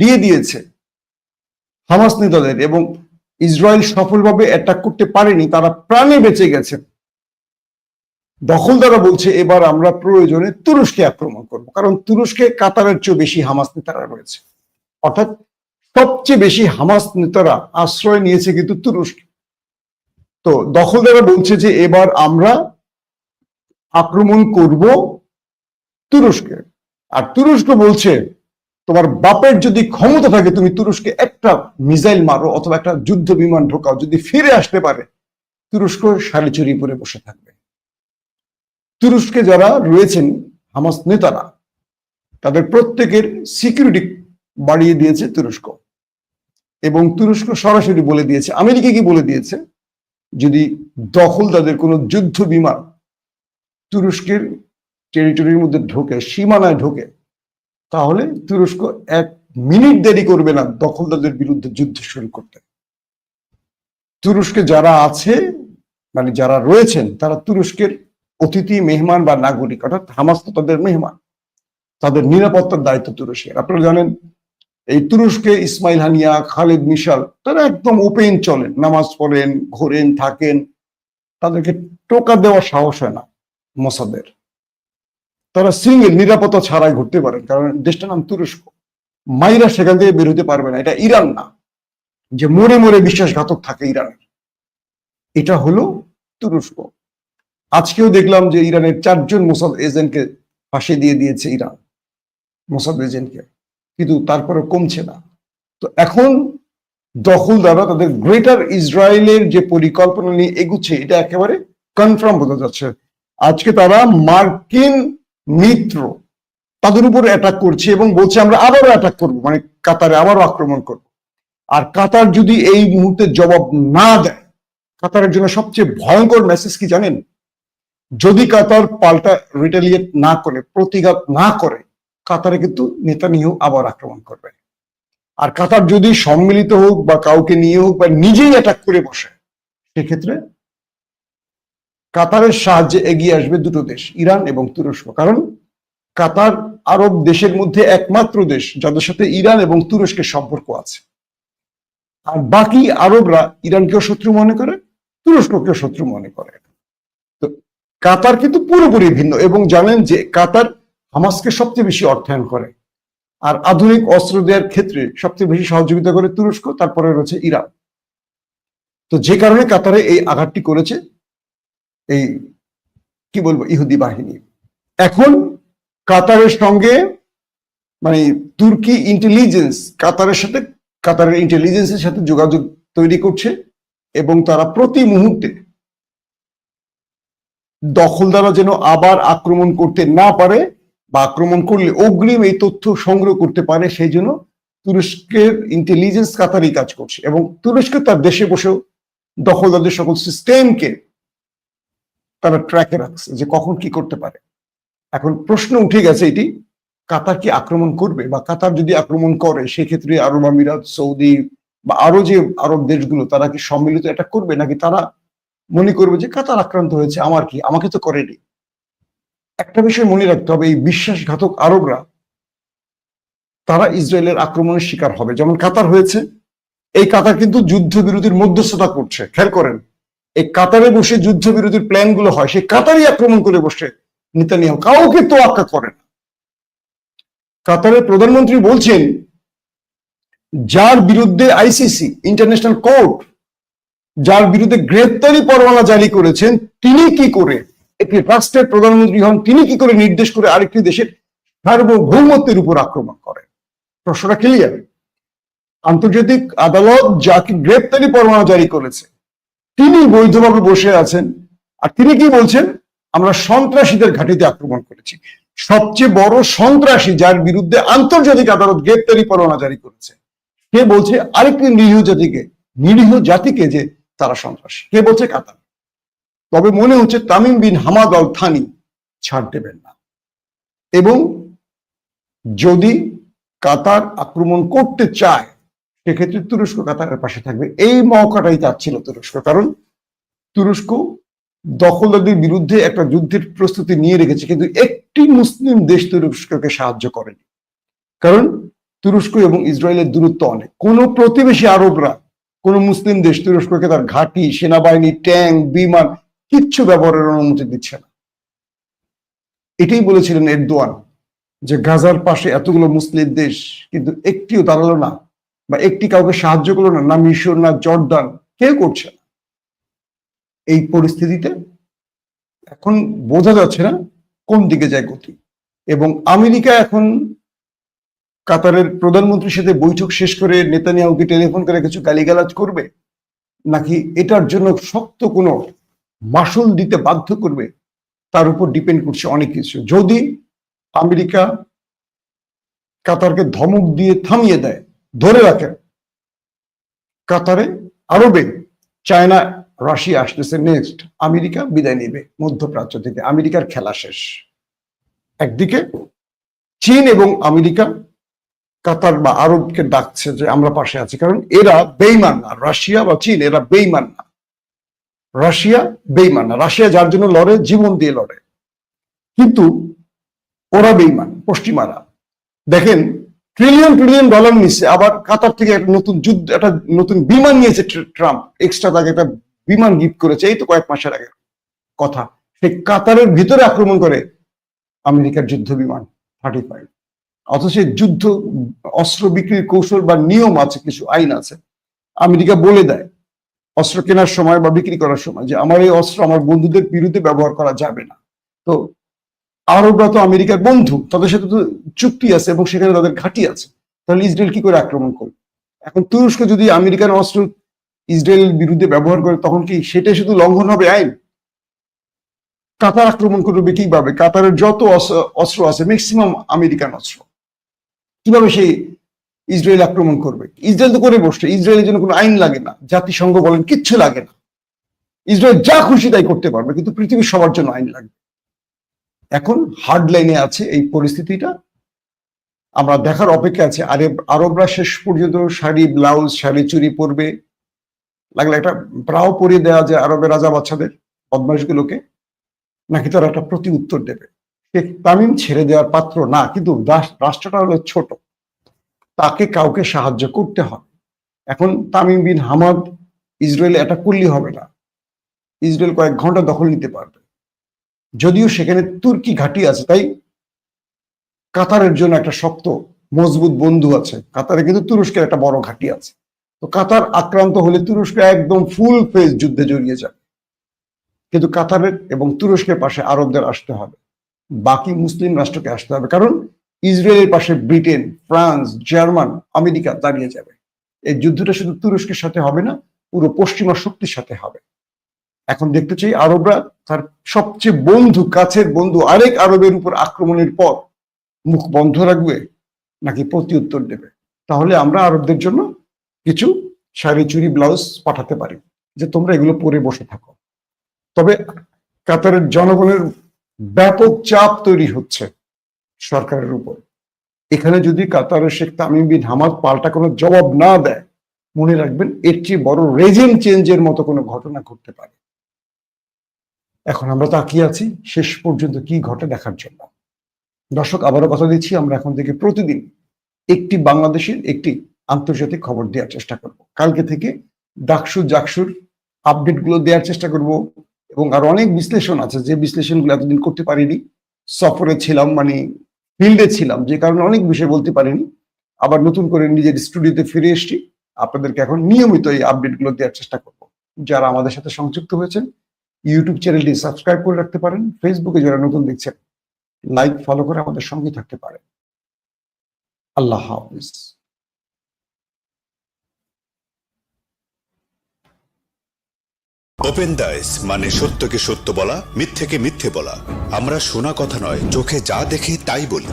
দিয়ে দিয়েছে হামাস নেতাদের এবং ইসরায়েল সফলভাবে অ্যাটাক করতে পারেনি, তারা প্রাণে বেঁচে গেছে। দখলদাররা বলছে এবার আমরা প্রয়োজনে তুরস্কে আক্রমণ করব, কারণ তুরস্কে কাতারের চেয়ে বেশি হামাস নেতারা রয়েছে। অর্থাৎ সবচেয়ে বেশি হামাস নেতারা আশ্রয় নিয়েছে কিন্তু তুরস্কে। তো দখলদাররা বলছে যে এবার আমরা আক্রমণ করব তুরস্কে। আর তুরস্ক বলছে তোমার বাপের যদি ক্ষমতা থাকে তুমি তুরস্কে একটা মিসাইল মারো অথবা একটা যুদ্ধ বিমান ঢোকাও, যদি ফিরে আসতে পারে তুরস্ক শাড়ি চুরি পরে বসে থাকবে। তুরস্কে যারা রয়েছেন হামাস নেতারা, তাদের প্রত্যেকের সিকিউরিটি বাড়িয়ে দিয়েছে তুরস্ক। এবং তুরস্ক সরাসরি বলে দিয়েছে, আমেরিকা কি বলে দিয়েছে, যদি দখলদারদের কোনো যুদ্ধ বিমান তুরস্কের টেরিটরির মধ্যে ঢোকে, সীমানায় ঢোকে, তাহলে তুরস্ক 1 মিনিট দেরি করবে না দখলদারদের বিরুদ্ধে যুদ্ধ শুরু করতে। তুরস্কে যারা আছে, মানে যারা রয়েছেন, তারা তুরস্কের অতিথি, মেহমান বা নাগরিক, অর্থাৎ হামাস তো তাদের মেহমান, তাদের নিরাপত্তার দায়িত্ব তুরস্কের। আপনারা জানেন এই তুরস্কে ইসমাইল হানিয়া, খালেদ মিশাল, তারা একদম ওপেন চলেন, নামাজ পড়েন, ঘোরেন, থাকেন, তাদেরকে টোকা দেওয়ার সাহস হয় না মোসাদের। তারা সিঙ্গেল নিরাপত্তা ছাড়াই ঘুরতে পারেন, কারণ দেশটার নাম তুরস্ক। মাইরা সেখান থেকে বের হতে পারবে না। এটা ইরান না যে মরে মরে বিশ্বাসঘাতক থাকে ইরানের, এটা হলো তুরস্ক। আজকেও দেখলাম যে ইরানের 4 জন মোসাদ এজেন্টকে ফাঁসি দিয়ে দিয়েছে ইরান, মোসাদ এজেন্টকে, কিন্তু তারপরে কমছে না। তো এখন দখলদাররা তাদের গ্রেটার ইসরায়েলের যে পরিকল্পনা নিয়ে এগুচ্ছে, এটা একেবারে কনফার্ম বোঝা যাচ্ছে। আজকে তারা মার্কিন মিত্র তাদের উপর অ্যাটাক করছে এবং বলছে আমরা আবারও অ্যাটাক করবো, মানে কাতারে আবারও আক্রমণ করব। আর কাতার যদি এই মুহূর্তে জবাব না দেয়, কাতারের জন্য সবচেয়ে ভয়ঙ্কর মেসেজ কি জানেন? যদি কাতার পাল্টা রিটেলিয়েট না করে, প্রতিঘাত না করে, কাতারে কিন্তু নেতানিয়াহু আবার আক্রমণ করবে। আর কাতার যদি সম্মিলিত হোক বা কাউকে নিয়ে হোক বা নিজেই অ্যাটাক করে বসে, সেক্ষেত্রে কাতারের সাহায্যে এগিয়ে আসবে দুটো দেশ, ইরান এবং তুরস্ক। কারণ কাতার আরব দেশের মধ্যে একমাত্র দেশ যাদের সাথে ইরান এবং তুরস্কের সম্পর্ক আছে। আর বাকি আরবরা ইরানকেও শত্রু মনে করে, তুরস্ককেও শত্রু মনে করে। তো কাতার কিন্তু পুরোপুরি ভিন্ন। এবং জানেন যে কাতার হামাসকে সবচেয়ে বেশি অর্থায়ন করে, আর আধুনিক অস্ত্র দেওয়ার ক্ষেত্রে সবচেয়ে বেশি সহযোগিতা করে তুরস্ক, তারপরে রয়েছে ইরান। তো যে কারণে কাতারে এই আঘাতটি করেছে এই কি বলবো ইহুদি বাহিনী। এখন কাতারের সঙ্গে মানে তুর্কি ইন্টেলিজেন্স কাতারের ইন্টেলিজেন্সের সাথে যোগাযোগ তৈরি করছে এবং তারা প্রতি মুহূর্তে দখলদাররা যেন আবার আক্রমণ করতে না পারে বা আক্রমণ করলে অগ্রিম এই তথ্য সংগ্রহ করতে পারে, সেই জন্য তুরস্কের ইন্টেলিজেন্স কাতারই কাজ করছে। এবং তুরস্ক তার দেশে বসেও দখলদারদের সকল সিস্টেমকে তারা ট্র্যাকে রাখছে যে কখন কি করতে পারে। এখন প্রশ্ন উঠে গেছে এটি, কাতার কি আক্রমণ করবে? বা কাতার যদি আক্রমণ করে, সেক্ষেত্রে আরব আমিরাত, সৌদি বা আরো যে আরব দেশগুলো, তারা কি সম্মিলিত এটা করবে, নাকি তারা মনে করবে যে কাতার আক্রান্ত হয়েছে, আমার কি, আমাকে তো করেনি। একটা বিষয় মনে রাখতে হবে, এই বিশ্বাসঘাতক আরবরা তারা ইসরায়েলের আক্রমণের শিকার হবে, যেমন কাতার হয়েছে। এই কাতার কিন্তু যুদ্ধবিরতির মধ্যস্থতা করছে, খেয়াল করেন। এই কাতারে বসে যুদ্ধবিরতির প্ল্যান গুলো হয়, সে কাতারই আক্রমণ করে বসে নেতানিয়াহু, কাউকে তোয়াক্কা করে না। কাতারের প্রধানমন্ত্রী বলছেন যার বিরুদ্ধে আইসিসি ইন্টারন্যাশনাল কোর্ট, যার বিরুদ্ধে গ্রেপ্তারি পরোয়ানা জারি করেছেন, তিনি কি করে, একটি রাষ্ট্রের প্রধানমন্ত্রী হন, তিনি কি করে নির্দেশ করে আরেকটি দেশের সার্বভৌমত্বের উপর আক্রমণ করেন? প্রশ্নটা ক্লিয়ার। আন্তর্জাতিক আদালত যাকে গ্রেপ্তারি পরোয়ানা জারি করেছে, তিনি বৈধভাবে বসে আছেন, আর তিনি কি বলছেন, আমরা সন্ত্রাসীদের ঘাঁটিতে আক্রমণ করেছি। সবচেয়ে বড় সন্ত্রাসী যার বিরুদ্ধে আন্তর্জাতিক আদালত গ্রেপ্তারি পরোয়ানা জারি করেছে, কে বলছে আরেকটি নিরীহ জাতিকে যে তারা সন্ত্রাসী? কে বলছে? কাতার। তবে মনে হচ্ছে Tamim bin Hamad Al Thani ছাড় দেবেন না, এবং যদি কাতার আক্রমণ করতে চায়, সেক্ষেত্রে তুরস্ক কাতারের পাশে থাকবে। এই মৌকাটাই চাচ্ছিল তুরস্ক, কারণ তুরস্ক দখলদারদের বিরুদ্ধে একটা যুদ্ধের প্রস্তুতি নিয়ে রেখেছে, কিন্তু একটি মুসলিম দেশ তুরস্ককে সাহায্য করেনি। কারণ তুরস্ক এবং ইসরায়েলের দূরত্ব অনেক। কোনো প্রতিবেশী আরবরা, কোনো মুসলিম দেশ তুরস্ককে তার ঘাঁটি, সেনাবাহিনী, ট্যাঙ্ক, বিমান কিচ্ছু ব্যবহারের অনুমতি দিচ্ছে না। এটাই বলেছিলেন এরদোয়ান, যে গাজার পাশে এতগুলো মুসলিম দেশ কিন্তু একটিও দাঁড়ালো না, বা একটি কাউকে সাহায্য করলো না, না মিশর, না জর্দান, কেউ করছে না। এই পরিস্থিতিতে এখন বোঝা যাচ্ছে না কোন দিকে যায় গতি। এবং আমেরিকা এখন কাতারের প্রধানমন্ত্রীর সাথে বৈঠক শেষ করে নেতানিয়াহুকে টেলিফোন করে কিছু গালিগালাজ করবে, নাকি এটার জন্য শক্ত কোনো মাসুল দিতে বাধ্য করবে, তার উপর ডিপেন্ড করছে অনেক কিছু। যদি আমেরিকা কাতারকে ধমক দিয়ে থামিয়ে দেয়, ধরে রাখে কাতারে, আরবে চায়না, রাশিয়া আসতেছে নেক্সট, আমেরিকা বিদায় নেবে মধ্যপ্রাচ্য থেকে, আমেরিকার খেলা শেষ। একদিকে চীন এবং আমেরিকা কাতার বা আরবকে ডাকছে যে আমরা পাশে আছি, কারণ এরা বেইমান না, রাশিয়া বা চীন এরা বেইমান না। রাশিয়া বেইমান না, রাশিয়া যার জন্য লড়ে জীবন দিয়ে লড়ে, কিন্তু ওরা বেইমান পশ্চিমারা। দেখেন ট্রিলিয়ন ট্রিলিয়ন ডলার নিচ্ছে, আবার কাতার থেকে একটা নতুন যুদ্ধ, একটা নতুন বিমান নিয়েছে ট্রাম্প, এক্সট্রা তাকে একটা বিমান গিফট করেছে, এই তো কয়েক মাসের আগে কথা। সেই কাতারের ভিতরে আক্রমণ করে আমেরিকার যুদ্ধ বিমান 35। অথচ যুদ্ধ অস্ত্র বিক্রির কৌশল বা নিয়ম আছে, কিছু আইন আছে। আমেরিকা বলে দেয় অস্ত্র কেনার সময় বা বিক্রি করার সময় যে আমার এই অস্ত্র আমার বন্ধুদের বিরুদ্ধে ব্যবহার করা যাবে না। তো আরবরা তো আমেরিকার বন্ধু, তাদের সাথে তো চুক্তি আছে এবং সেখানে তাদের ঘাঁটি আছে, তাহলে ইসরায়েল কি করে আক্রমণ করবে? এখন তুরস্ক যদি আমেরিকান অস্ত্র ইসরায়েলের বিরুদ্ধে ব্যবহার করে, তখন কি সেটাই শুধু লঙ্ঘন হবে আইন? কাতার আক্রমণ করবে কিভাবে? কাতারের যত অস্ত্র আছে ম্যাক্সিমাম আমেরিকান অস্ত্র, কিভাবে সেই ইসরায়েল আক্রমণ করবে? ইসরায়েল তো করে বসছে, ইসরায়েলের জন্য কোনো আইন লাগে না, জাতিসংঘ বলেন কিচ্ছু লাগে না, ইসরায়েল যা খুশি তাই করতে পারবে, কিন্তু পৃথিবীর সবার জন্য আইন লাগবে। এখন হার্ড লাইনে আছে এই পরিস্থিতিটা, আমরা দেখার অপেক্ষা আছে। আরবরা শেষ পর্যন্ত শাড়ি, ব্লাউজ, শাড়ি চুরি পরবে, লাগলে একটা ব্রাও পরিয়ে দেওয়া যায় আরবের রাজা বাচ্চাদের, বদমাইশগুলোকে, নাকি তারা একটা প্রতি উত্তর দেবে? শেখ তামিম ছেড়ে দেওয়ার পাত্র না, কিন্তু রাষ্ট্রটা হলো ছোট, তাকে কাউকে সাহায্য করতে হবে। এখন তামিম বিন হামাদ ইসরায়েলে অ্যাটাক করলেই হবে না, ইসরায়েল কয়েক ঘন্টা দখল নিতে পারবে, যদিও সেখানে তুর্কি ঘাঁটি আছে, তাই কাতারের জন্য একটা শক্ত মজবুত বন্ধু আছে। কাতারে কিন্তু তুরস্কের একটা বড় ঘাঁটি আছে। তো কাতার আক্রান্ত হলে তুরস্ক একদম ফুল ফেজ যুদ্ধে জড়িয়ে যাবে, কিন্তু কাতারের এবং তুরস্কের পাশে আরবদের আসতে হবে, বাকি মুসলিম রাষ্ট্রকে আসতে হবে, কারণ ইসরায়েলের পাশে ব্রিটেন, ফ্রান্স, জার্মান, আমেরিকা দাঁড়িয়ে যাবে। এই যুদ্ধটা শুধু তুরস্কের সাথে হবে না, পুরো পশ্চিমা শক্তির সাথে হবে। এখন দেখতে চাই আরবরা তার সবচেয়ে বন্ধু, কাছের বন্ধু আরেক আরবের উপর আক্রমণের পর মুখ বন্ধ রাখবে, নাকি প্রতি উত্তর দেবে। তাহলে আমরা আরবদের জন্য কিছু শাড়ি, চুড়ি, ব্লাউজ পাঠাতে পারি, যে তোমরা এগুলো পরে বসে থাকো। তবে কাতারের জনগণের ব্যাপক চাপ তৈরি হচ্ছে সরকারের উপর। এখানে যদি কাতারের শেখ তামিম বিন হামাদ পাল্টা কোনো জবাব না দেয়, মনে রাখবেন এর চেয়ে বড় রেজিম চেঞ্জের মতো কোনো ঘটনা ঘটতে পারে। এখন আমরা তাকিয়ে আছি শেষ পর্যন্ত কি ঘটে দেখার জন্য। দর্শক, আবারও কথা দিচ্ছি, আমরা এখন থেকে প্রতিদিন একটি বাংলাদেশের একটি আন্তর্জাতিক খবর দেওয়ার চেষ্টা করব। কালকে থেকে ডাকসু জাকসুর আপডেটগুলো দেওয়ার চেষ্টা করব, এবং আরো অনেক বিশ্লেষণ আছে যে বিশ্লেষণগুলো এতদিন করতে পারিনি। সফরে ছিলাম, মানে ফিল্ডে ছিলাম, যে কারণে অনেক বিষয় বলতে পারিনি। আবার নতুন করে নিজের স্টুডিওতে ফিরে এসেছি, আপনাদেরকে এখন নিয়মিত এই আপডেটগুলো দেওয়ার চেষ্টা করব। যারা আমাদের সাথে সংযুক্ত হয়েছেন, ইউটিউব চ্যানেলটি সাবস্ক্রাইব করে রাখতে পারেন, ফেসবুকে যারা নতুন দেখছেন লাইক, ফলো করে আমাদের সঙ্গে থাকতে পারেন। আল্লাহ হাফিজ। ওপেন দাইস মানে সত্যকে সত্য বলা, মিথ্যেকে মিথ্যে বলা। আমরা শোনা কথা নয়, চোখে যা দেখি তাই বলি।